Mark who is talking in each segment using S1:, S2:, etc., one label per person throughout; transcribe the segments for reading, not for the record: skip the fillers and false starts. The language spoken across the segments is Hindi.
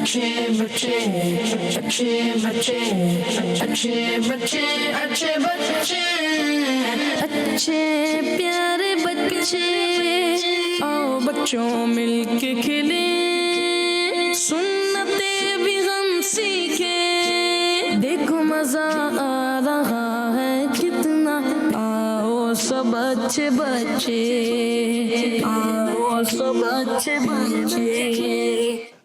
S1: अच्छे बच्चे अच्छे बच्चे अच्छे बच्चे अच्छे बच्चे अच्छे प्यारे बच्चे आओ बच्चों मिलके खेले सुन्नते भी हम सीखे देखो मजा आ रहा है कितना आओ सब अच्छे बच्चे आओ सब अच्छे बच्चे।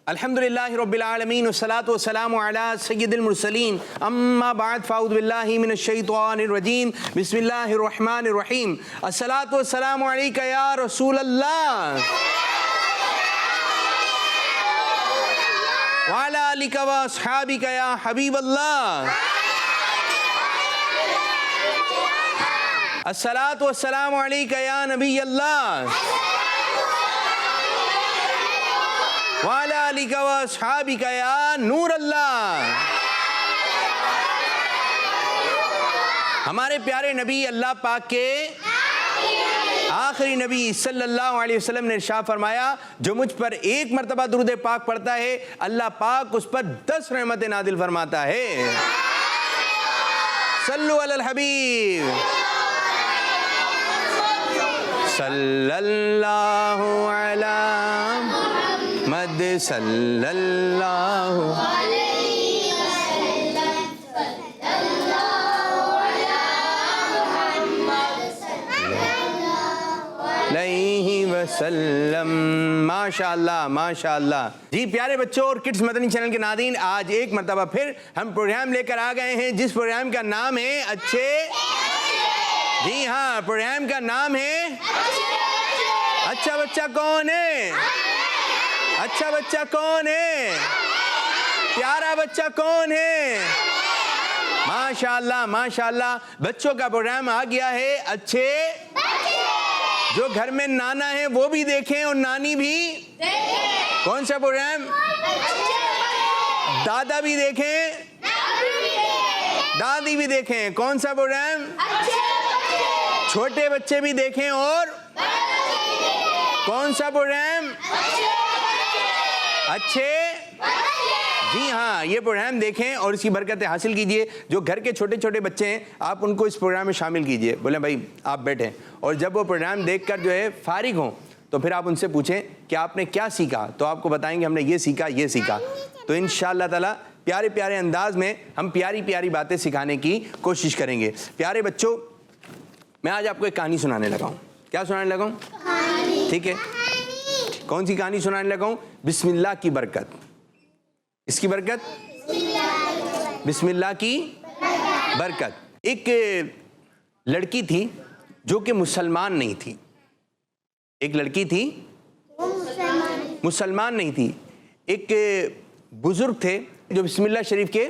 S2: अल्हम्दुलिल्लाहि रब्बिल आलमीन वस्सलातु वस्सलामु अला सय्यिदिल मुरसलीन अम्मा बाद फ़अऊज़ु बिल्लाहि मिनश शैतानिर रजीम बिस्मिल्लाहिर रहमानिर रहीम अस्सलातु वस्सलामु अलैका या रसूल अल्लाह व अला आलिका व अस्हाबिका या हबीब अल्लाह अस्सलातु वस्सलामु अलैका या नबी अल्लाह वाला अलिका व अस्हाबिका या नूर अल्लाह। हमारे प्यारे नबी अल्लाह पाक के आखिरी नबी सल्लल्लाहु अलैहि वसल्लम ने इरशाद फरमाया जो मुझ पर एक मर्तबा दुरूद पाक पढ़ता है अल्लाह पाक उस पर 10 रहमतें नादिल फरमाता है। सल्लु अलल हबीब सल्लल्लाहु अलैहि मद सल्लल्लाहु अलैहि वसल्लम। माशाअल्लाह माशाअल्लाह। जी प्यारे बच्चों और किड्स मदनी चैनल के नादीन, आज एक मरतबा फिर हम प्रोग्राम लेकर आ गए हैं जिस प्रोग्राम का नाम है अच्छे। जी हाँ, प्रोग्राम का नाम है अच्छा बच्चा कौन है। अच्छा बच्चा कौन है, प्यारा बच्चा कौन है। माशाअल्लाह माशाअल्लाह। बच्चों का प्रोग्राम आ गया है अच्छे। जो घर में नाना है वो भी देखें और नानी भी देखें। कौन सा प्रोग्राम, दादा भी देखें दादी भी देखें। कौन सा प्रोग्राम, छोटे बच्चे भी देखें और कौन सा प्रोग्राम, अच्छे। जी हाँ, ये प्रोग्राम देखें और इसकी बरकतें हासिल कीजिए। जो घर के छोटे छोटे बच्चे हैं आप उनको इस प्रोग्राम में शामिल कीजिए। बोले भाई आप बैठें और जब वो प्रोग्राम देखकर जो है फारिग हों तो फिर आप उनसे पूछें कि आपने क्या सीखा, तो आपको बताएंगे हमने ये सीखा ये सीखा। तो इंशाअल्लाह ताला प्यारे प्यारे अंदाज में हम प्यारी प्यारी बातें सिखाने की कोशिश करेंगे। प्यारे बच्चों, मैं आज आपको एक कहानी सुनाने लगा हूँ। क्या सुनाने लगा हूँ, ठीक है। कौन सी कहानी सुनाने लगा हूँ, बिस्मिल्लाह की बरकत। इसकी बरकत, बिस्मिल्लाह की बरकत। एक लड़की थी जो कि मुसलमान नहीं थी। एक लड़की थी मुसलमान नहीं थी। एक बुजुर्ग थे जो बिस्मिल्लाह शरीफ के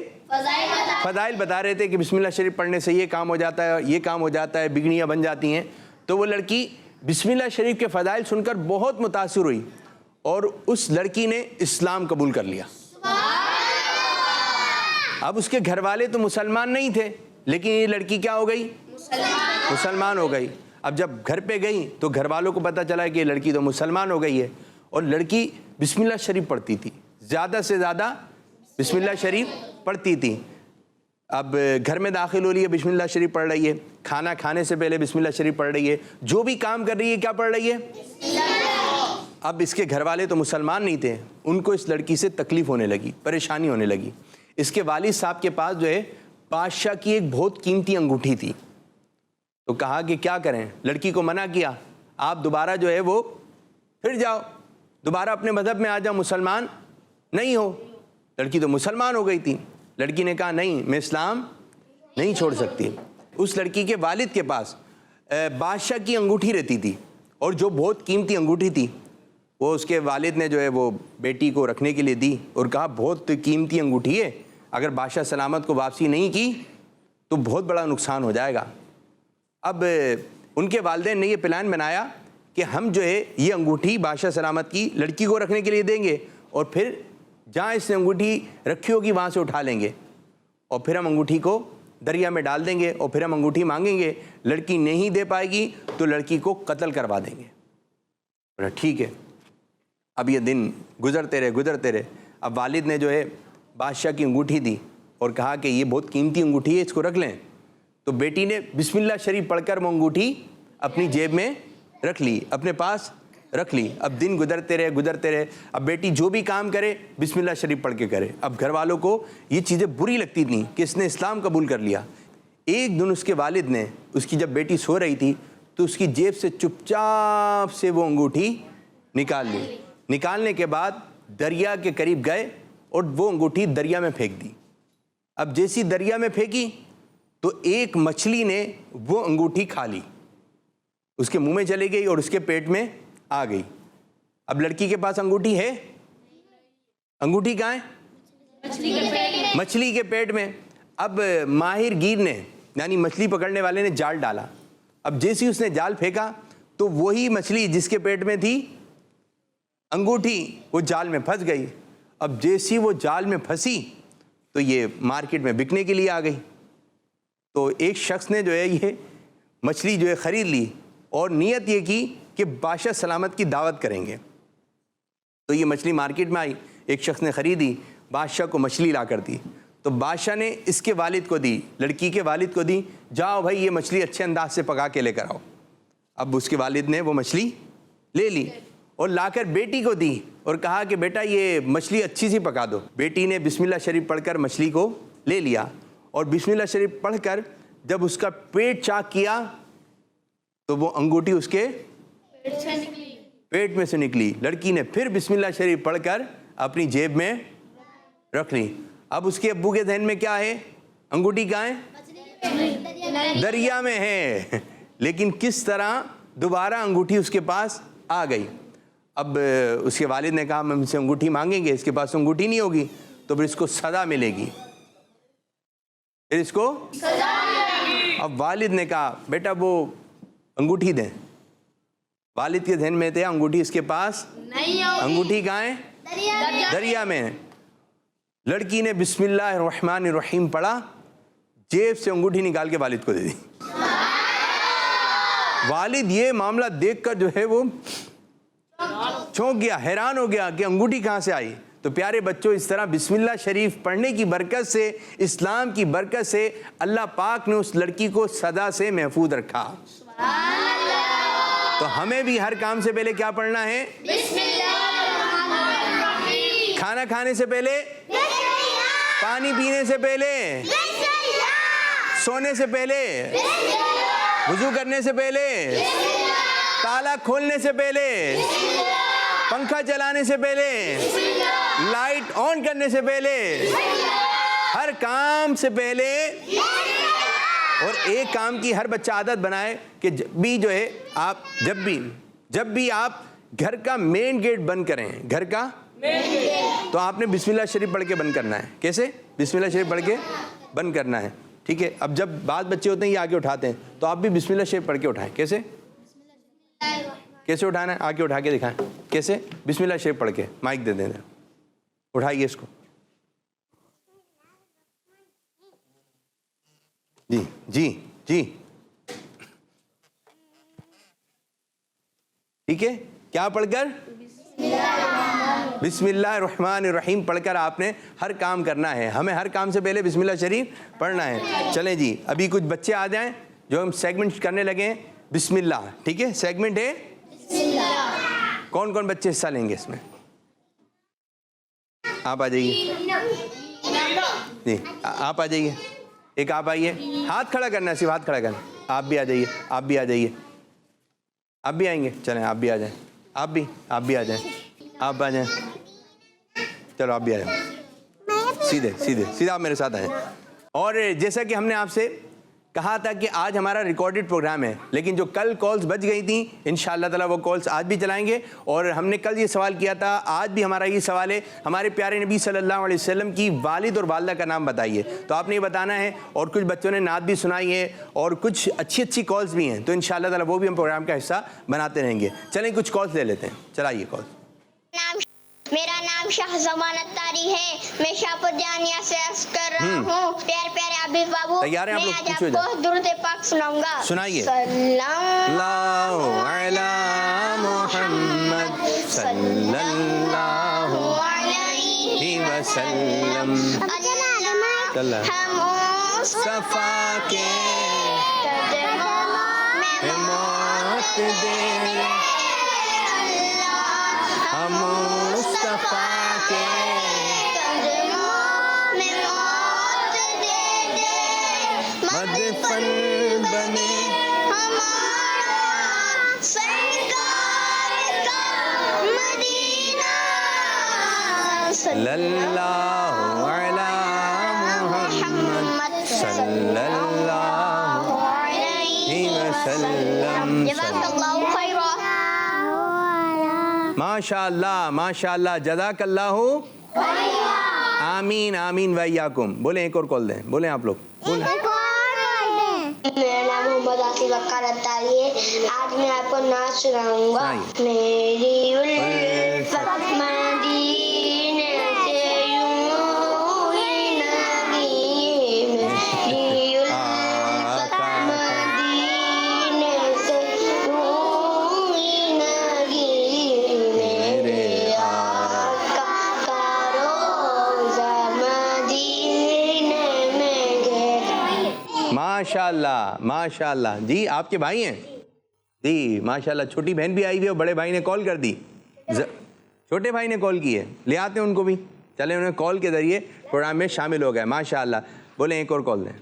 S2: फदाइल बता रहे थे कि बिस्मिल्लाह शरीफ पढ़ने से ये काम हो जाता है, ये काम हो जाता है, बिगड़ियाँ बन जाती हैं। तो वो लड़की बिस्मिल्लाह शरीफ के फदाइल सुनकर बहुत मुतासिर हुई और उस लड़की ने इस्लाम कबूल कर लिया। अब उसके घर वाले तो मुसलमान नहीं थे, लेकिन ये लड़की क्या हो गई, मुसलमान हो गई। अब जब घर पे गई तो घर वालों को पता चला कि ये लड़की तो मुसलमान हो गई है और लड़की बिस्मिल्लाह शरीफ पढ़ती थी, ज़्यादा से ज़्यादा बिस्मिल्लाह शरीफ पढ़ती थी। अब घर में दाखिल हो रही है, बिस्मिल्लाह शरीफ पढ़ रही है। खाना खाने से पहले बिस्मिल्लाह शरीफ पढ़ रही है। जो भी काम कर रही है क्या पढ़ रही है। अब इसके घर वाले तो मुसलमान नहीं थे, उनको इस लड़की से तकलीफ़ होने लगी, परेशानी होने लगी। इसके वालिद साहब के पास जो है बादशाह की एक बहुत कीमती अंगूठी थी। तो कहा कि क्या करें, लड़की को मना किया आप दोबारा जो है वो फिर जाओ, दोबारा अपने मज़हब में आ जाओ, मुसलमान नहीं हो। लड़की तो मुसलमान हो गई थी। लड़की ने कहा नहीं, मैं इस्लाम नहीं छोड़ सकती। उस लड़की के वालिद के पास बादशाह की अंगूठी रहती थी और जो बहुत कीमती अंगूठी थी वो उसके वालिद ने जो है वो बेटी को रखने के लिए दी और कहा बहुत कीमती अंगूठी है, अगर बादशाह सलामत को वापसी नहीं की तो बहुत बड़ा नुकसान हो जाएगा। अब उनके वालिदैन ने ये प्लान बनाया कि हम जो है ये अंगूठी बादशाह सलामत की लड़की को रखने के लिए देंगे और फिर जहाँ इसने अंगूठी रखी होगी वहाँ से उठा लेंगे और फिर हम अंगूठी को दरिया में डाल देंगे और फिर हम अंगूठी मांगेंगे, लड़की नहीं दे पाएगी तो लड़की को कत्ल करवा देंगे। बोला ठीक है। अब ये दिन गुजरते रहे। अब वालिद ने जो है बादशाह की अंगूठी दी और कहा कि ये बहुत कीमती अंगूठी है, इसको रख लें। तो बेटी ने बिस्मिल्लाह शरीफ पढ़कर वो अंगूठी अपनी जेब में रख ली, अपने पास रख ली। अब दिन गुजरते रहे। अब बेटी जो भी काम करे बिस्मिल्लाह शरीफ पढ़ के करे। अब घर वालों को ये चीज़ें बुरी लगती थी कि इसने इस्लाम कबूल कर लिया। एक दिन उसके वालिद ने, उसकी जब बेटी सो रही थी तो उसकी जेब से चुपचाप से वो अंगूठी निकाल ली। निकालने के बाद दरिया के करीब गए और वो अंगूठी दरिया में फेंक दी। अब जैसी दरिया में फेंकी तो एक मछली ने वो अंगूठी खा ली, उसके मुंह में चली गई और उसके पेट में आ गई। अब लड़की के पास अंगूठी है, अंगूठी कहाँ है? मछली के पेट में। अब माहिर गिर ने, यानी मछली पकड़ने वाले ने जाल डाला। अब जैसे ही उसने जाल फेंका तो वही मछली जिसके पेट में थी अंगूठी, वो जाल में फंस गई। अब जैसी वो जाल में फंसी तो ये मार्केट में बिकने के लिए आ गई। तो एक शख्स ने जो है ये मछली जो है ख़रीद ली और नियत ये की कि बादशाह सलामत की दावत करेंगे। तो ये मछली मार्केट में आई, एक शख्स ने ख़रीदी, बादशाह को मछली ला कर दी। तो बादशाह ने इसके वालिद को दी, लड़की के वालिद को दी, जाओ भाई ये मछली अच्छे अंदाज से पका के लेकर आओ। अब उसके वालिद ने वो मछली ले ली और लाकर बेटी को दी और कहा कि बेटा ये मछली अच्छी सी पका दो। बेटी ने बिस्मिल्लाह शरीफ पढ़कर मछली को ले लिया और बिस्मिल्लाह शरीफ पढ़कर जब उसका पेट चाक किया तो वो अंगूठी उसके पेट में से निकली। लड़की ने फिर बिस्मिल्लाह शरीफ पढ़कर अपनी जेब में रख ली। अब उसके अब्बू के ध्यान में क्या है? अंगूठी कहाँ है? दरिया में है। लेकिन किस तरह दोबारा अंगूठी उसके पास आ गई। अब उसके वालिद ने कहा हम इनसे अंगूठी मांगेंगे, इसके पास अंगूठी नहीं होगी तो फिर इसको सज़ा मिलेगी, फिर इसको अब वालिद ने कहा बेटा वो अंगूठी दें। वालिद के ध्यान में थे अंगूठी इसके पास नहीं होगी। अंगूठी कहाँ है? दरिया में। लड़की ने बिस्मिल्लाहिर्रहमानिर्रहीम पढ़ा, जेब से अंगूठी निकाल के वालिद को दे दी। वालिद ये मामला देखकर जो है वो चौंक गया, हैरान हो गया कि अंगूठी कहाँ से आई। तो प्यारे बच्चों, इस तरह बिस्मिल्लाह शरीफ पढ़ने की बरकत से, इस्लाम की बरकत से अल्लाह पाक ने उस लड़की को सदा से महफूज रखा। तो हमें भी हर काम से पहले क्या पढ़ना है? खाना खाने से पहले, पानी पीने से पहले, सोने से पहले, वुजू करने से पहले, ताला खोलने से पहले, पंखा चलाने से पहले, लाइट ऑन करने से पहले, हर काम से पहले। और एक काम की हर बच्चा आदत बनाए कि जब भी जो है आप जब भी आप घर का मेन गेट बंद करें, घर का तो आपने बिस्मिल्लाह शरीफ पढ़ के बंद करना है। कैसे? बिस्मिल्लाह शरीफ पढ़ के बंद करना है, ठीक है। अब जब बाद बच्चे होते हैं ये आगे उठाते हैं तो आप भी बिस्मिल्लाह शरीफ पढ़ के उठाएं। कैसे कैसे उठाना है? आगे उठा के दिखाएं कैसे। बिस्मिल्लाह शरीफ पढ़ के माइक दे दें, उठाइए इसको। जी जी जी, ठीक है। क्या पढ़कर? बिस्मिल्लाहिर्रहमानिर्रहीम पढ़कर आपने हर काम करना है। हमें हर काम से पहले बिस्मिल्लाह शरीफ पढ़ना है। चलें जी, अभी कुछ बच्चे आ जाएं जो हम सेगमेंट करने लगे हैं। बिस्मिल्लाह, ठीक है, सेगमेंट है। कौन कौन बच्चे हिस्सा लेंगे इसमें? आप आ जाइए जी, आप आ जाइए। एक आप आइए, हाथ खड़ा करना है, सिर्फ हाथ खड़ा करना। आप भी आ जाइए, आप भी आ जाइए, आप भी आएंगे। चलें आप भी आ जाएं, आप भी आ जाएं, आप आ जाएं। चलो आप भी आ जाएं, सीधे सीधे सीधे आप मेरे साथ आए। और जैसा कि हमने आपसे कहा था कि आज हमारा रिकॉर्डेड प्रोग्राम है, लेकिन जो कल कॉल्स बच गई थी इंशाअल्लाह ताला वो कॉल्स आज भी चलाएंगे। और हमने कल ये सवाल किया था, आज भी हमारा ये सवाल है, हमारे प्यारे नबी सल्लल्लाहु अलैहि वसल्लम की वालिद और वालिदा का नाम बताइए। तो आपने ये बताना है। और कुछ बच्चों ने नात भी सुनाई है और कुछ अच्छी अच्छी कॉल्स भी हैं, तो इंशाअल्लाह ताला वो भी हम प्रोग्राम का हिस्सा बनाते रहेंगे। चलें कुछ कॉल्स ले लेते हैं, चलाइए कॉल।
S3: मेरा नाम शाहजमान अत्तारी है, मैं शाहपुर जानिया से अर्ज कर रहा हूँ। प्यारे प्यारे आबिद बाबू,
S2: तैयार हैं आप
S3: मैं
S2: लोग?
S3: आज
S2: पूछो
S3: आपको दुरूद पाक सुनाऊंगा।
S2: सुनाइए।
S3: सल्लल्लाहु
S2: अला मुहम्मद सल्लल्लाहु
S3: अलैहि
S2: वसल्लम चल
S3: हम
S2: सफा के मौत दे हम मुस्तफा के मदफन बने सल्लल्लाहु अला मुहम्मद सल्लल्लाहु अलैहि वसल्लम। माशाअल्लाह माशाअल्लाह जज़ाकल्लाहु आमीन आमीन वैयाकुम। बोले एक और कॉल दें, बोले आप लोग बोले।
S3: मेरा नाम मोहम्मद आसिफ अख्तर अत्तारी है। आज मैं आपको नाच सुनाऊंगा। मेरी उल्फत मदीने से यूं ही लगी, मेरी उल्फत मदीने से यूं ही लगी, मेरे आका का रोज़ा मदीने में गिरा।
S2: माशाल्लाह माशाल्लाह। जी आपके भाई हैं जी माशाल्लाह। छोटी बहन भी आई हुई है और बड़े भाई ने कॉल कर दी। छोटे भाई ने कॉल की है, ले आते हैं उनको भी। चले उन्हें कॉल के जरिए प्रोग्राम में शामिल हो गए माशाल्लाह। बोले एक और कॉल दें।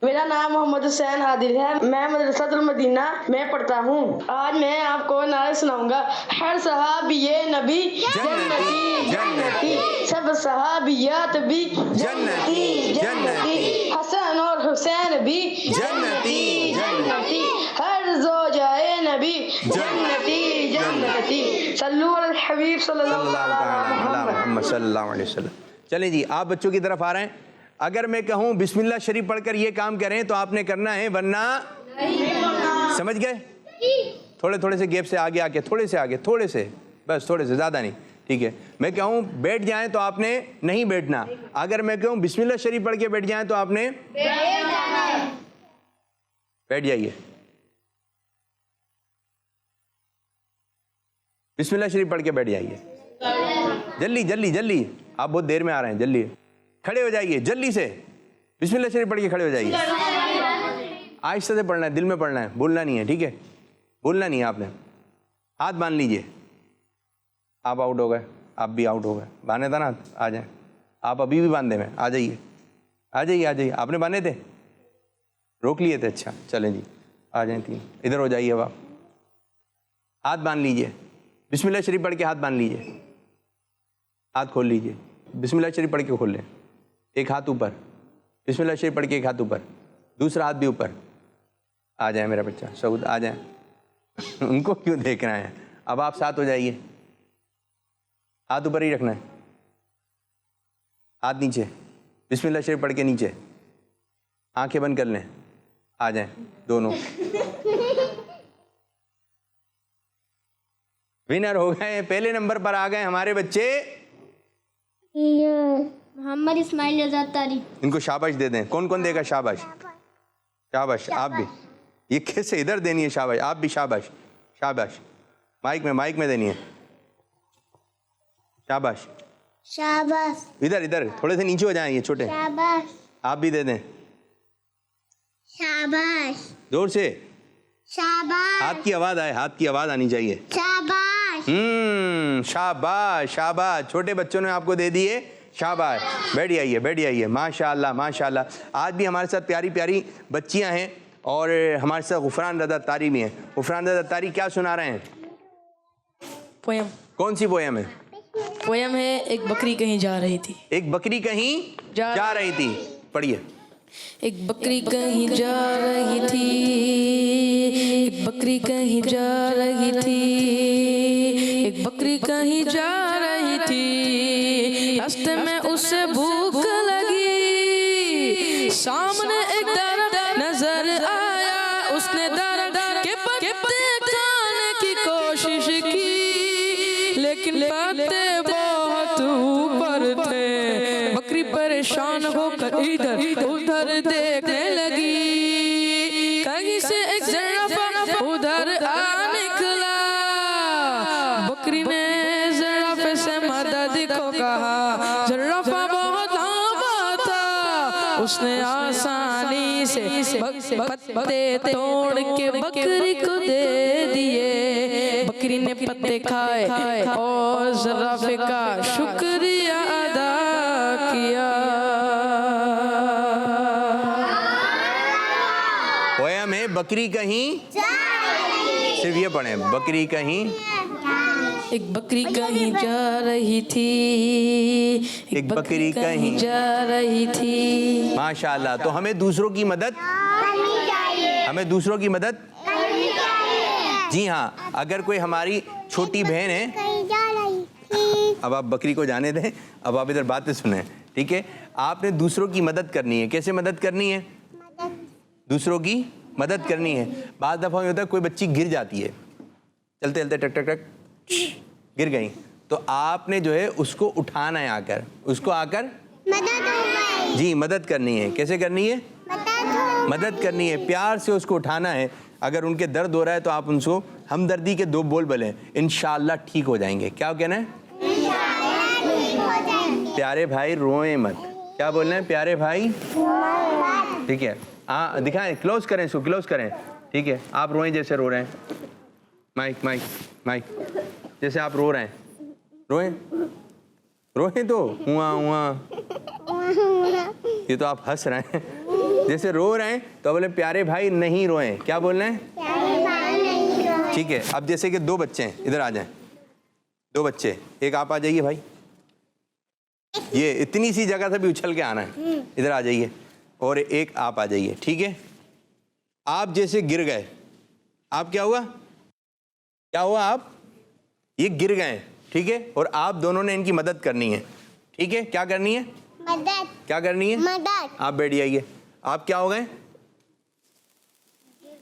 S4: मेरा नाम मोहम्मद हुसैन आदिल है। मैं मदरसातुल मदीना में पढ़ता हूँ। आज मैं आपको नारे सुनाऊंगा। हर सहाबिये नबी जन्नती जन्नती, सब सहाबियात भी जन्नती जन्नती, हसन और हुसैन भी जन्नती जन्नती, हर ज़ौजाए नबी जन्नती जन्नती, सल्लु अलल हबीब सल्लल्लाहु अलैहि वसल्लम।
S2: चलें जी आप बच्चों की तरफ आ रहे हैं। अगर मैं कहूँ बिस्मिल्लाह शरीफ पढ़कर ये काम करें तो आपने करना है, वरना समझ गए। थोड़े थोड़े से गैप से आगे आके, थोड़े से आगे, थोड़े से, बस थोड़े से, ज़्यादा नहीं, ठीक है। मैं कहूँ बैठ जाएं तो आपने नहीं बैठना। अगर मैं कहूँ बिस्मिल्लाह शरीफ पढ़ के बैठ जाएं तो आपने बैठ जाइए। बिस्मिल्लाह शरीफ पढ़ के बैठ जाइए। जल्दी जल्दी जल्दी, आप बहुत देर में आ रहे हैं, जल्दी खड़े हो जाइए जल्दी से। बिस्मिल्लाह शरीफ पढ़ के खड़े हो जाइए। आहिस्ते से पढ़ना है, दिल में पढ़ना है, बोलना नहीं है, ठीक है। बोलना नहीं है आपने। हाथ बांध लीजिए। आप आउट हो गए, आप भी आउट हो गए। बांधे था ना, आ जाए। आप अभी भी बांधे में, आ जाइए आ जाइए आ जाइए। आपने बांधे थे, रोक लिए थे, अच्छा चलें जी, आ जाए। तीन इधर हो जाइए। अब आप हाथ बांध लीजिए। बिस्मिल्लाह शरीफ पढ़ के हाथ बांध लीजिए। हाथ खोल लीजिए। बिस्मिल्लाह शरीफ पढ़ के खोल लें। एक हाथ ऊपर, बिस्मिल्लाह शरीफ पढ़ के एक हाथ ऊपर, दूसरा हाथ भी ऊपर। आ जाए मेरा बच्चा सऊद, आ जाए। उनको क्यों देख रहे हैं। अब आप साथ हो जाइए। हाथ ऊपर ही रखना है, हाथ नीचे। बिस्मिल्लाह शरीफ पढ़ के नीचे, आंखें बंद कर लें। आ जाए दोनों। विनर हो गए, पहले नंबर पर आ गए हमारे बच्चे
S3: मोहम्मद इस्माइल रज़ा तारी।
S2: इनको शाबाश दे दें। कौन कौन देगा शाबाश? शाबाश। आप भी। ये कैसे, इधर देनी है शाबाश। आप भी शाबाश शाबाश। माइक में देनी है शाबाश
S3: शाबाश।
S2: इधर इधर थोड़े से नीचे हो जाएं ये छोटे।
S3: शाबाश
S2: आप भी दे दें
S3: शाबाश
S2: जोर से।
S3: शाबाश।
S2: हाथ की आवाज आए, हाथ की आवाज आनी चाहिए।
S3: शाबाश।
S2: शाबाश शाबाश। छोटे बच्चों ने आपको दे दिए शाबाश। बैठ जाइए माशाल्लाह माशाल्लाह। आज भी हमारे साथ प्यारी प्यारी बच्चियां हैं और हमारे साथ गुफरान रज़ा तारी भी हैं। गुफरान रज़ा तारी क्या सुना रहे हैं?
S5: पोयम।
S2: कौन सी पोयम है?
S5: पोयम है एक बकरी कहीं जा रही थी।
S2: एक बकरी कहीं जा रही थी। पढ़िए।
S5: एक बकरी कहीं जा रही थी, एक बकरी कहीं जा रही थी, एक बकरी कहीं जा रही थी। रास्ते में उसे भूख लगी, सामने एक दरख्त नजर आया। उसने दरख्त के पत्ते खाने की कोशिश की, लेकिन पत्ते बहुत ऊपर थे। बकरी परेशान होकर इधर उधर देखने लगी। कहीं से एक ज़राफ़ा उधर आ निकला। बकरी ने ज़राफ़े से को कहा। जर्राफा बहुत लांबा था, उसने आसानी से पत्ते तोड़ के बकरी को दे दिए। बकरी ने पत्ते खाए और जर्राफे का शुक्रिया अदा किया।
S2: पोयम है बकरी कहीं, सिर्फ ये पढ़े, बकरी कहीं।
S5: एक बकरी कहीं जा रही थी, एक बकरी कहीं जा रही थी।
S2: माशाल्लाह। तो हमें दूसरों की मदद, हमें दूसरों की मदद, जी हाँ। अगर कोई हमारी छोटी बहन है, अब आप बकरी को जाने दें, अब आप इधर बातें सुने, ठीक है। आपने दूसरों की मदद करनी है। कैसे मदद करनी है? दूसरों की मदद करनी है। बाद दफ़ा होता है कोई बच्ची गिर जाती है, चलते चलते टक टक टक गिर गई, तो आपने जो है उसको उठाना है, आकर उसको आकर जी मदद करनी है। कैसे करनी है? मदद करनी है, प्यार से उसको उठाना है। अगर उनके दर्द हो रहा है तो आप उनको हमदर्दी के 2 बोल बोलें, इंशाअल्लाह ठीक हो जाएंगे। क्या कहना है? प्यारे भाई रोएं मत। क्या बोलना है? प्यारे भाई, ठीक है। हाँ दिखाएं, क्लोज करें इसको, क्लोज करें, ठीक है। आप रोएं जैसे रो रहे हैं, माइक माइक माइक, जैसे आप रो रहे हैं, रोएं रोएं तो हुआ हुआ, ये तो आप हंस रहे हैं। जैसे रो रहे हैं तो बोले प्यारे भाई नहीं रोएं। क्या बोलना है? ठीक है। अब जैसे कि 2 बच्चे हैं, इधर आ जाएं, 2 बच्चे, एक आप आ जाइए भाई, ये इतनी सी जगह से भी उछल के आना है, इधर आ जाइए, और एक आप आ जाइए, ठीक है। आप जैसे गिर गए, आप क्या हुआ? क्या हुआ? आप ये गिर गए, ठीक है, और आप दोनों ने इनकी मदद करनी है, ठीक है। क्या करनी है?
S3: मदद।
S2: क्या करनी है?
S3: मदद।
S2: आप बैठ जाइए। आप क्या हो गए?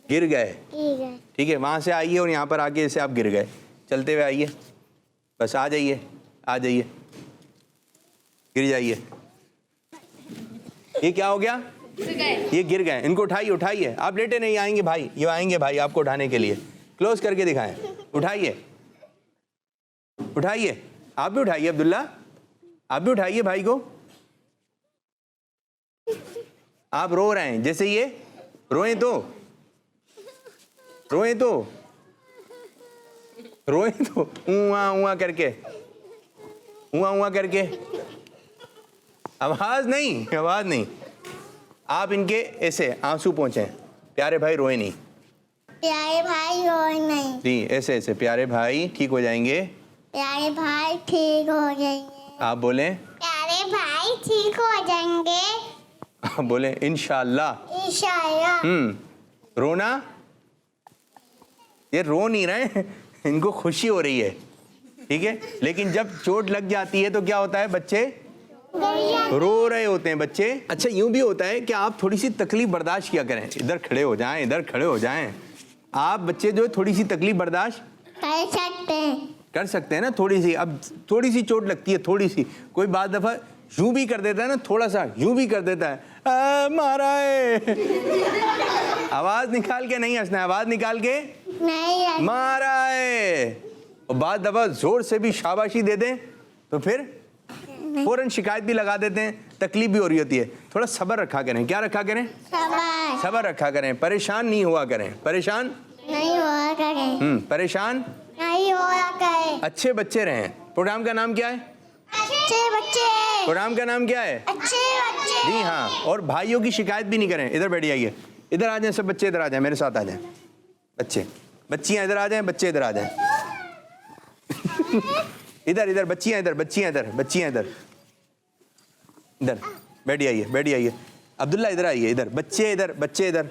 S2: गिर गए, ठीक है। वहां से आइए और यहाँ पर आके जैसे आप गिर गए, चलते हुए आइए, बस आ जाइए, आ जाइए, गिर जाइए। ये क्या हो गया? ये गिर गए। इनको उठाइए, उठाइए। आप लेटे नहीं, आएंगे भाई, ये आएंगे भाई आपको उठाने के लिए। क्लोज करके दिखाएं, उठाइए, उठाइए। आप भी उठाइए अब्दुल्ला, आप भी उठाइए भाई को। आप रो रहे हैं, जैसे ये रोएं तो, रोएं तो, रोएं तो, ऊआ ऊआ करके, ऊआ ऊआ करके, आवाज नहीं, आवाज नहीं। आप इनके ऐसे आंसू पहुंचे, प्यारे भाई रोए नहीं,
S3: प्यारे भाई रोए नहीं,
S2: जी ऐसे ऐसे, प्यारे भाई ठीक हो जाएंगे,
S3: प्यारे भाई ठीक हो जाएंगे।
S2: आप बोले
S3: प्यारे भाई ठीक हो जाएंगे,
S2: आप बोले इंशाअल्लाह।
S3: इंशाअल्लाह।
S2: रोना, ये रो नहीं रहे, इनको खुशी हो रही है, ठीक है। लेकिन जब चोट लग जाती है तो क्या होता है? बच्चे रो रहे होते हैं बच्चे। अच्छा यूं भी होता है कि आप थोड़ी सी तकलीफ बर्दाश्त किया करें, इधर खड़े हो जाएं, इधर खड़े हो जाएं। आप बच्चे जो है थोड़ी सी तकलीफ बर्दाश्त कर सकते हैं ना, थोड़ी सी। अब थोड़ी सी चोट लगती है, थोड़ी सी, कोई बात दफा यूं भी कर देता है ना, थोड़ा सा यूं भी कर देता है, मारा है। आवाज निकाल के नहीं हंसना है, आवाज निकाल के
S3: नहीं,
S2: मारा है। और बाद दफा जोर से भी शाबाशी दे दें तो फिर फौरन शिकायत भी लगा देते हैं, तकलीफ भी हो रही होती है। थोड़ा सब्र रखा करें। क्या रखा करें? सब्र रखा करें। परेशान नहीं हुआ करें, परेशान
S3: नहीं हुआ करें,
S2: परेशान
S3: नहीं हुआ करें।
S2: अच्छे बच्चे रहें। प्रोग्राम का नाम क्या है?
S3: अच्छे बच्चे।
S2: प्रोग्राम का नाम क्या है?
S3: अच्छे बच्चे।
S2: जी हाँ। और भाइयों की शिकायत भी नहीं करें। इधर बैठ जाइए, इधर आ जाएं सब बच्चे, इधर आ जाएं, मेरे साथ आ जाएं बच्चे, बच्चियां इधर आ जाएं, बच्चे इधर आ जाएं। इधर इधर बच्चियां, इधर बच्चियां, इधर बच्चियां, इधर इधर बैठ जाइए, बैठ जाइए। अब्दुल्ला इधर आइए, इधर बच्चे, इधर बच्चे, इधर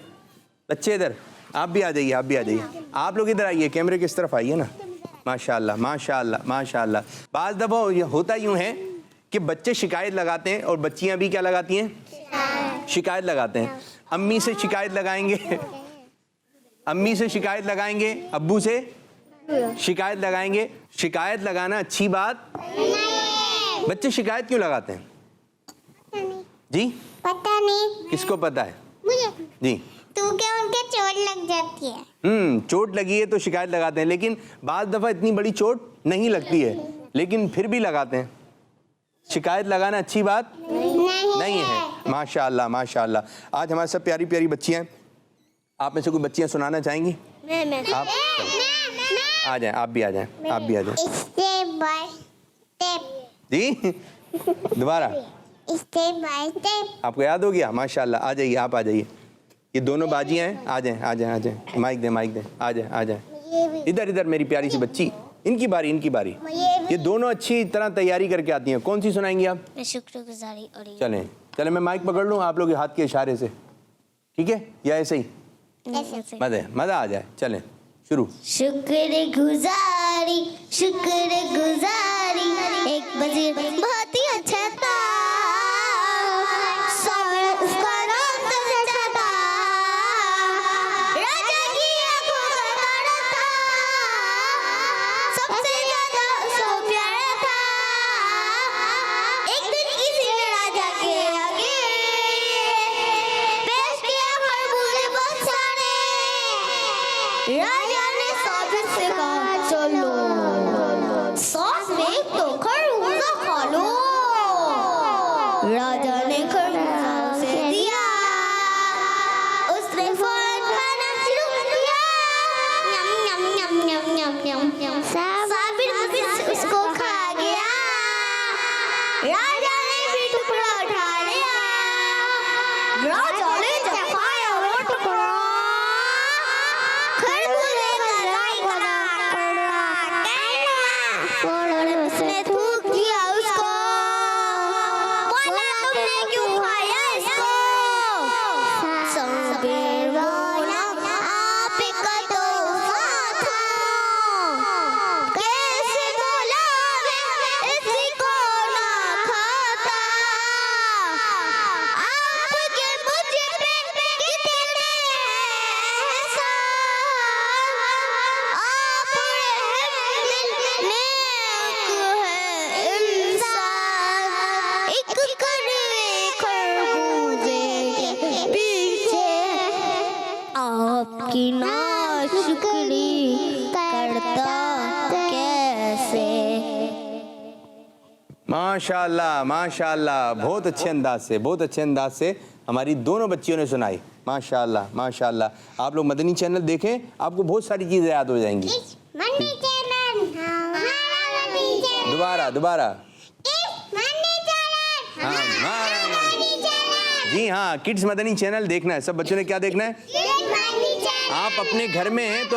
S2: बच्चे, इधर आप भी आ जाइए, आप भी आ जाइए। आप लोग इधर आइए, कैमरे किस तरफ आइए ना। माशाल्लाह माशाल्लाह माशाल्लाह। बाज़ दफ़ा होता यूँ है कि बच्चे शिकायत लगाते हैं और बच्चियाँ भी क्या लगाती हैं? शिकायत लगाते हैं। अम्मी से शिकायत लगाएंगे, अम्मी से शिकायत लगाएंगे, अब्बू से शिकायत लगाएंगे। शिकायत लगाना अच्छी बात? बच्चे शिकायत क्यों लगाते हैं जी?
S3: पता नहीं।
S2: किसको पता है?
S3: मुझे।
S2: जी।
S3: तू क्या उनके चोट लग जाती है?
S2: चोट लगी है तो शिकायत लगाते हैं, लेकिन बाज़ दफ़ा इतनी बड़ी चोट नहीं लगती है, लेकिन फिर भी लगाते हैं। शिकायत लगाना अच्छी बात नहीं है। माशाअल्लाह माशाअल्लाह। आज हमारे सब प्यारी प्यारी बच्चियाँ हैं, आप में से कोई बच्चियाँ सुनाना चाहेंगी? आप आ जाएं, आप भी आ जाएं, आप भी आ जाएं।
S3: Step by step.
S2: जी दोबारा।
S3: Step by step.
S2: आपको याद हो गया? माशाअल्लाह। आ जाइए, आप आ जाइए। ये दोनों बाजियाँ हैं, आ जाएं आ जाएं आ जाएं। माइक दें माइक दें, आ जाएं आ जाएं। इधर इधर मेरी प्यारी सी बच्ची, इनकी बारी इनकी बारी। ये दोनों अच्छी तरह तैयारी करके आती हैं। कौन सी सुनाएंगी आप?
S3: मैं शुक्रगुजारी और
S2: चलें चलें, मैं माइक पकड़ लूँ आप लोग के हाथ के इशारे से, ठीक है? या ऐसे ही मज़ा आ जाए। चलें शुरू।
S3: शुक्रगुजारी एक वजीर बहुत ही अच्छा था, उसका नाम तो अच्छा था, राजा की आंखों का तारा था, सबसे ज्यादा उसको प्यारा था। एक दिन किसी ने राजा के आगे पेश किया खरबूजे बहुत सारे, राजा ने साबिर से कहा चलो सॉस में तो खरबूजा खा लो। राजा ने खरबूजा उसे दिया, उसने फौरन खाना शुरू किया। यम यम यम यम यम यम। साबिर उसको खा गया, राजा ने भी टुकड़ा उठा लिया, राजा ने जब खाया वो टुकड़ा खरबूजे का रायता उसने थूक दिया उसको, बोला तुमने क्यों खाया इसको? साबिर बोला आपका तो साथ था, कैसे बोला मैं इसको ना खाता, आपके मुझे पे कितने एहसान, आप रहम है इंसान, एक कड़वे खरबूजे के पीछे आपकी नाशुक्री करता कैसे।
S2: माशाअल्लाह माशाअल्लाह। बहुत अच्छे अंदाज से हमारी दोनों बच्चियों ने सुनाई। माशाअल्लाह माशाअल्लाह। आप लोग मदनी चैनल देखें, आपको बहुत सारी चीज़ें याद हो जाएंगी।
S3: मनी चैनल मनी चैनल
S2: दोबारा
S3: मनी चैनल
S2: हाँ
S3: मनी चैनल।
S2: जी हाँ, किड्स मदनी चैनल देखना है। सब बच्चों ने क्या देखना है?
S3: Money channel.
S2: आप अपने घर में हैं तो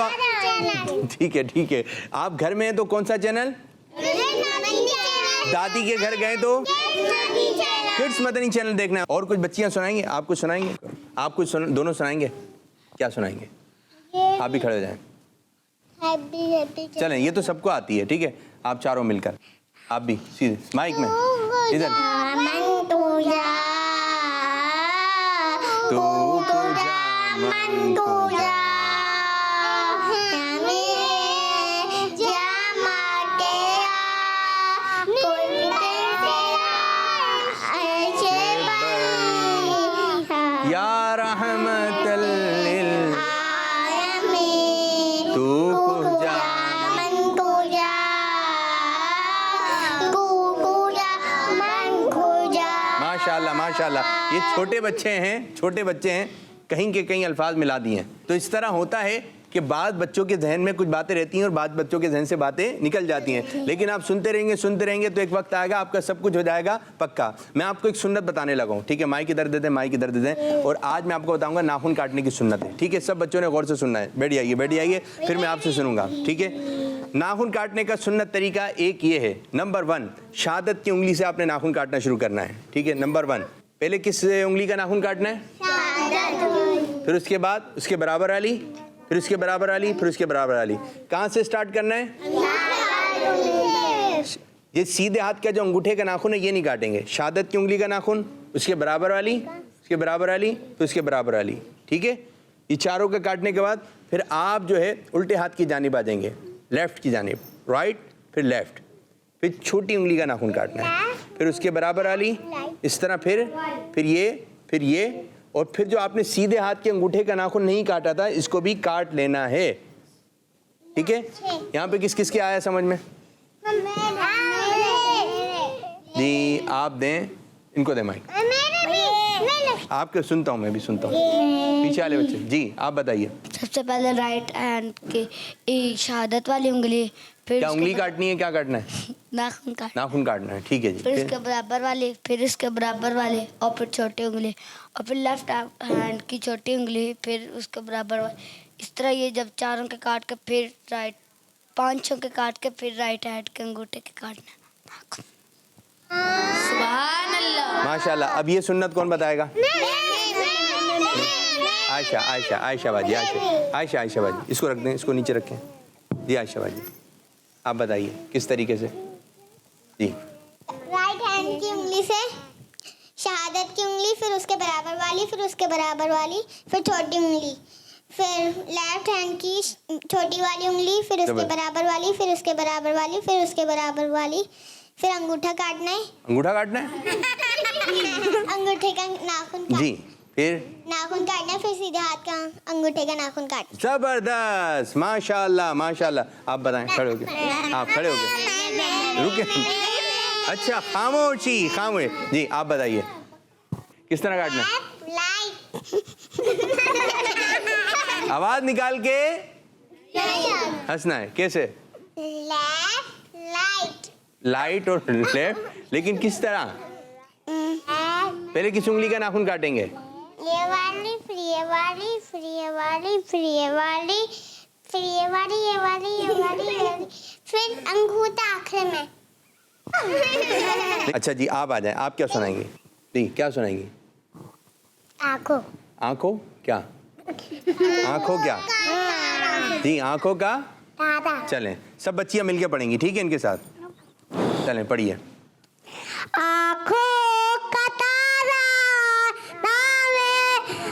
S2: ठीक है। आप घर में हैं तो कौन सा चैनल? दादी के घर गए तो किड्स मदनी चैनल देखना है। और कुछ बच्चियां सुनाएंगे? आप कुछ सुनाएंगे? आप कुछ दोनों सुनाएंगे? क्या सुनाएंगे? आप भी खड़े हो जाएं। चलें, ये तो सबको आती है, ठीक है? आप चारों मिलकर, आप भी सीधे माइक में इधर। या रहमतल लिल तू कुजा माशाल्लाह। ये छोटे बच्चे हैं, कहीं के कहीं अल्फाज मिला दिए हैं। तो इस तरह होता है कि बाद बच्चों के जहन में कुछ बातें रहती हैं और बाद बच्चों के जहन से बातें निकल जाती हैं, लेकिन आप सुनते रहेंगे तो एक वक्त आएगा आपका सब कुछ हो जाएगा पक्का। मैं आपको एक सुन्नत बताने लगा हूँ, ठीक है? माइक इधर दे दें। और आज मैं आपको बताऊंगा नाखून काटने की सुन्नत है, ठीक है? सब बच्चों ने गौर से सुनना है। बैठ जाइए, फिर मैं आपसे सुनूंगा, ठीक है? नाखून काटने का सुन्नत तरीका एक ये है। नंबर 1, शहादत की उंगली से आपने नाखून काटना शुरू करना है, ठीक है? नंबर 1, पहले किस उंगली का नाखून काटना है? फिर उसके बाद उसके बराबर वाली, फिर उसके बराबर वाली, फिर उसके बराबर वाली। कहाँ से स्टार्ट करना है? ये सीधे हाथ का जो अंगूठे का नाखून है ये नहीं काटेंगे। शहादत की उंगली का नाखून, उसके बराबर वाली, उसके बराबर वाली, फिर उसके बराबर वाली, ठीक है? ये चारों का काटने के बाद फिर आप जो है उल्टे हाथ की जानिब आ जाएंगे, लेफ्ट की जानिब, राइट फिर लेफ्ट। फिर छोटी उंगली का नाखून काटना है, फिर उसके बराबर वाली, इस तरह फिर ये और फिर जो आपने सीधे हाथ के अंगूठे का नाखून नहीं काटा था इसको भी काट लेना है, ठीक है? यहाँ पे किस किस के आया समझ में? जी आप दें, इनको दें माइक। आपके सुनता हूँ, मैं भी सुनता हूँ, पीछे वाले बच्चे। जी आप बताइए।
S6: सबसे पहले राइट हैंड की शहादत वाली उंगली, फिर
S2: क्या उंगली काटनी है, क्या काटना है?
S6: नाखून काट,
S2: नाखून काटना है, ठीक है जी।
S6: फिर इसके बराबर वाली, फिर इसके बराबर वाली, और फिर छोटी उंगली, और फिर लेफ्ट हैंड की छोटी उंगली, फिर उसके बराबर वाली। इस तरह ये जब चारों के काट के फिर राइट, पांचों के काट के फिर राइट हैंड के अंगूठे के काटना। सुभान अल्लाह,
S2: माशाल्लाह। अब ये सुन्नत कौन बताएगा? आयशा, आयशा, आयशा बाजी, आयशा, आयशा, आयशा बाजी। इसको रख दें, इसको नीचे रखें। जी आयशा बाजी, आप बताइए किस तरीके से? जी।
S3: राइट हैंड की उंगली से शहादत की उंगली, फिर उसके बराबर वाली, फिर उसके बराबर वाली, फिर छोटी उंगली, फिर लेफ्ट हैंड की छोटी वाली उंगली, फिर उसके बराबर वाली, फिर उसके बराबर वाली, फिर उसके बराबर वाली, फिर अंगूठा काटना है।
S2: अंगूठा काटना है?
S3: अंगूठे का नाखून
S2: जी, फिर
S3: नाखून काटना है, फिर सीधे हाथ का अंगूठे का नाखून काटना।
S2: जबरदस्त, माशाल्लाह, माशाल्लाह। आप बताएं, खड़े हो गए आप, खड़े हो गए, रुके। अच्छा, खामोशी, खामोश। जी आप बताइए किस तरह काटना है? आवाज निकाल के हंसना है। कैसे? लाइट और लेफ्ट, लेकिन किस तरह? पहले किस उंगली का नाखून काटेंगे?
S3: ये वाली, फिर ये वाली, फिर ये वाली, फिर ये वाली, फिर ये वाली, ये वाली, ये वाली, ये वाली, फिर अंगूठा आखिर में।
S2: अच्छा जी, आप आ जाए, आप क्या सुनाएंगे? जी क्या सुनाएंगे?
S3: आँखों।
S2: आंखों क्या? आंखों क्या? जी आंखों का। चलें, सब बच्चियां मिलके पढ़ेंगी, ठीक है? इनके साथ चलें, पढ़िए।
S3: आँखों का तारा नामे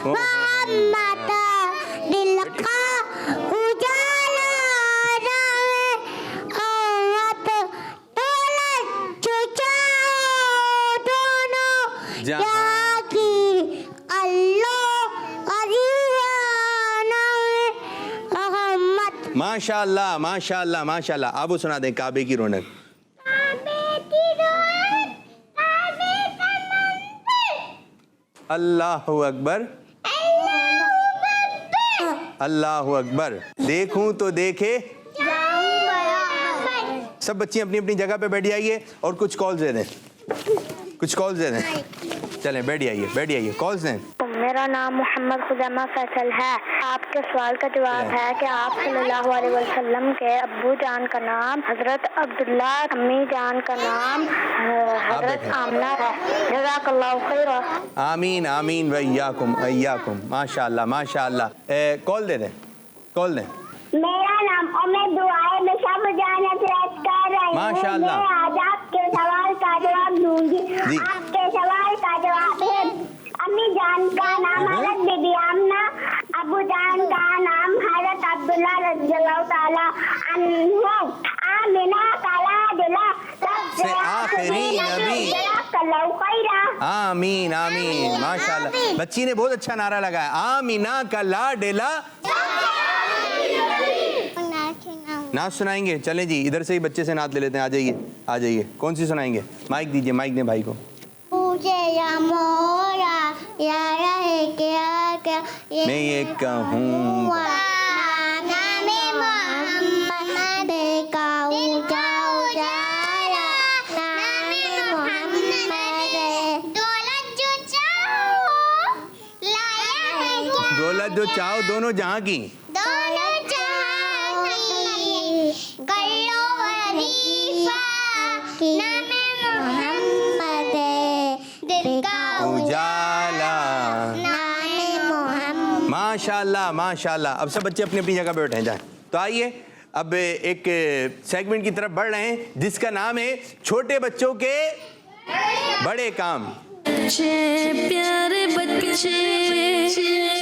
S3: मोहम्मद, दिल का उजाला नामे अहमद, दौलत जो चाहो दोनों जहाँ की, अल्लाह अजीज़ नामे अहमद।
S2: माशाल्लाह, माशाल्लाह, माशाल्लाह। आप वो सुना दें, काबे की रौनक। अल्लाहु अकबर, अल्लाहु अकबर। देखूं तो देखे। सब बच्चियां अपनी अपनी जगह पे बैठ जाइए और कुछ कॉल्स दे दें, कुछ कॉल्स दे दें। चलें, बैठ जाइए, बैठ जाइए, कॉल्स दें।
S6: मेरा नाम मोहम्मद खुजामा फैसल है। आपके सवाल का जवाब है कि आप सल्लल्लाहु अलैहि वसल्लम के अब्बू जान का नाम हजरत अब्दुल्ला, अम्मी जान का नाम हजरत आमना है। जज़ाकल्लाहु खैरा।
S2: आमीन, आमीन, वैयाकुम, वैयाकुम। माशाल्लाह, माशाल्लाह। कॉल दे दें, कॉल दें।
S3: मेरा नाम उम्मीद दुआए में सब जाने कर रही हूँ।
S2: माशाल्लाह।
S3: मैं आज आपके सवाल का जवाब दूंगी।
S2: जी।
S3: आपके सवाल का जवाब है, अम्मी जान का नाम हजरत बीबी आमना, अबू जान का नाम हजरत अब्दुल्ला रज़ियल्लाहु ताला अन्हु, आमिना काला दिला सबसे
S2: आखिरी नबी।
S3: जज़ाकल्लाहु खैरा।
S2: आमीन, आमीन, माशाल्लाह। बच्ची ने बहुत अच्छा नारा लगाया, आमीना का लाडेला। नाच सुनाएंगे? चलें जी, इधर से ही बच्चे से नाच ले लेते हैं। आ जाइए, आ जाइए। कौन सी सुनाएंगे? माइक दीजिए, माइक दें भाई को।
S3: पूछे या मोरा यार है क्या क्या
S2: मैं ये कहूँगा,
S3: नामे मोहम्मद का उजाला, नामे मोहम्मद, दौलत जो चाहो लाया है क्या,
S2: दौलत जो चाहो दोनों जहाँ की,
S3: दौलत जहाँ की, गल्लो वजीफा, नामे मोहम्मद, दिल का
S2: उजाला।
S3: नामे मोहम्मद।
S2: माशाल्लाह, माशाल्लाह। अब सब बच्चे अपनी अपनी जगह पे बैठे जाएं। तो आइए अब एक सेगमेंट की तरफ बढ़ रहे हैं जिसका नाम है छोटे बच्चों के बड़े काम।
S1: अच्छे प्यारे बच्चे,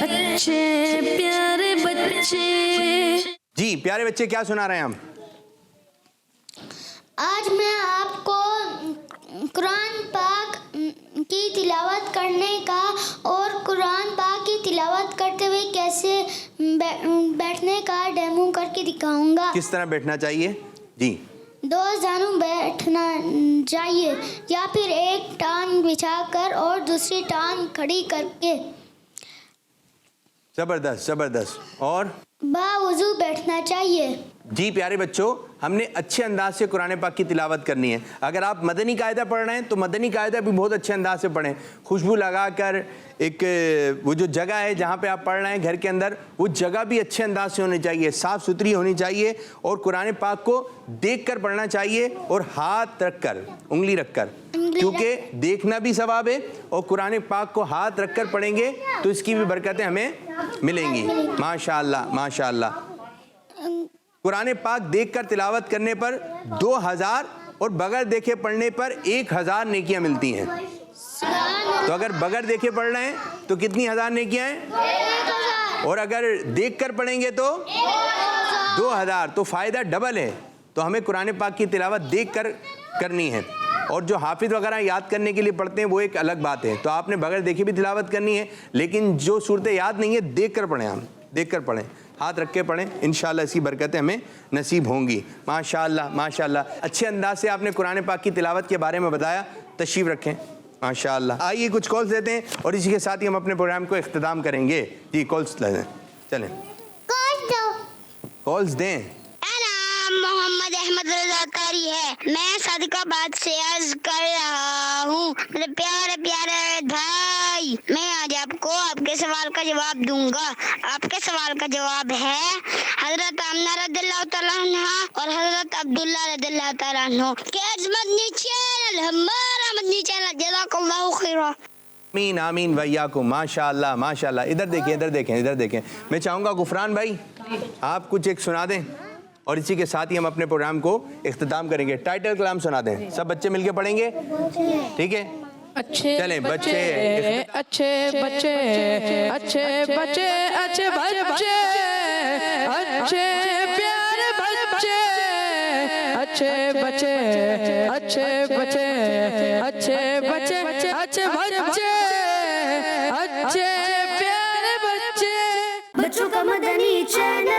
S1: अच्छे प्यारे बच्चे।
S2: जी प्यारे बच्चे, क्या सुना रहे हैं हम?
S3: आज मैं आपको कुरान पाक की तिलावत करने का और कुरान पाक की तिलावत करते हुए कैसे बैठने का डेमो करके दिखाऊंगा।
S2: किस तरह बैठना चाहिए? जी
S3: दो जानू बैठना चाहिए या फिर एक टांग बिछाकर और दूसरी टांग खड़ी करके।
S2: जबरदस्त जबरदस्त। और
S3: बावजू बैठना चाहिए।
S2: जी प्यारे बच्चों, हमने अच्छे अंदाज से कुरान पाक की तिलावत करनी है। अगर आप मदनी कायदा पढ़ रहे हैं तो मदनी कायदा भी बहुत अच्छे अंदाज से पढ़ें, खुशबू लगाकर। एक वो जो जगह है जहाँ पे आप पढ़ रहे हैं घर के अंदर, वो जगह भी अच्छे अंदाज से होनी चाहिए, साफ़ सुथरी होनी चाहिए, और कुरान पाक को देख कर पढ़ना चाहिए और हाथ रख कर, उंगली रख कर, क्योंकि देखना भी सवाब है और कुरान पाक को हाथ रख कर पढ़ेंगे तो इसकी भी बरकतें हमें मिलेंगी। माशाअल्लाह माशाअल्लाह। कुरान पाक देखकर तिलावत करने पर 2000 और बगैर देखे पढ़ने पर 1000 नेकियां मिलती हैं। तो अगर बगैर देखे पढ़ रहे हैं तो कितनी 1000 नेकियां हैं, और अगर देखकर पढ़ेंगे तो 2000, तो फ़ायदा डबल है। तो हमें कुरान पाक की तिलावत देखकर करनी है, और जो हाफिज़ वगैरह याद करने के लिए पढ़ते हैं वो एक अलग बात है। तो आपने बगैर देखे भी तिलावत करनी है, लेकिन जो सूरतें याद नहीं है देख कर पढ़ें, हम देख कर पढ़ें, हाथ रख के पढ़ें, इंशाअल्लाह इसकी बरकतें हमें नसीब होंगी। माशाअल्लाह माशाअल्लाह। अच्छे अंदाज से आपने कुरान पाक की तिलावत के बारे में बताया, तशरीफ़ रखें। माशाअल्लाह। आइए कुछ कॉल्स देते हैं और इसी के साथ ही हम अपने प्रोग्राम को इख्तिताम करेंगे। जी कॉल्स लें, चलें कॉल्स दें।
S3: मोहम्मद अहमद रजा कारी है। मैं सदकाबाद से अर्ज कर रहा हूँ। मेरे प्यारे प्यारे भाई, मैं आज आपको आपके सवाल का जवाब दूंगा। आपके सवाल का जवाब है हजरत आमना रज़ियल्लाहु तआला अन्हा और हजरत अब्दुल्ला रज़ियल्लाहु तआला अन्हु के मदनी चैनल, हमारा मदनी चैनल। जज़ाकल्लाहु खैरा।
S2: आमीन आमीन वैयाकुम। माशाअल्लाह माशाअल्लाह। इधर देखें इधर देखें इधर देखें। मैं चाहूँगा गुफरान भाई आप कुछ एक सुना दें, और इसी के साथ ही हम अपने प्रोग्राम को इख्तिताम करेंगे। टाइटल कलाम सुना दें, सब बच्चे मिलके पढ़ेंगे, ठीक है?
S5: अच्छे
S2: चलें बच्चे,
S5: अच्छे बच्चे, अच्छे बच्चे, अच्छे बच्चे, अच्छे प्यारे बच्चे, अच्छे बच्चे, अच्छे बच्चे, अच्छे बच्चे, अच्छे बच्चे, अच्छे प्यारे बच्चे।
S1: बच्चों का मदनी चैनल।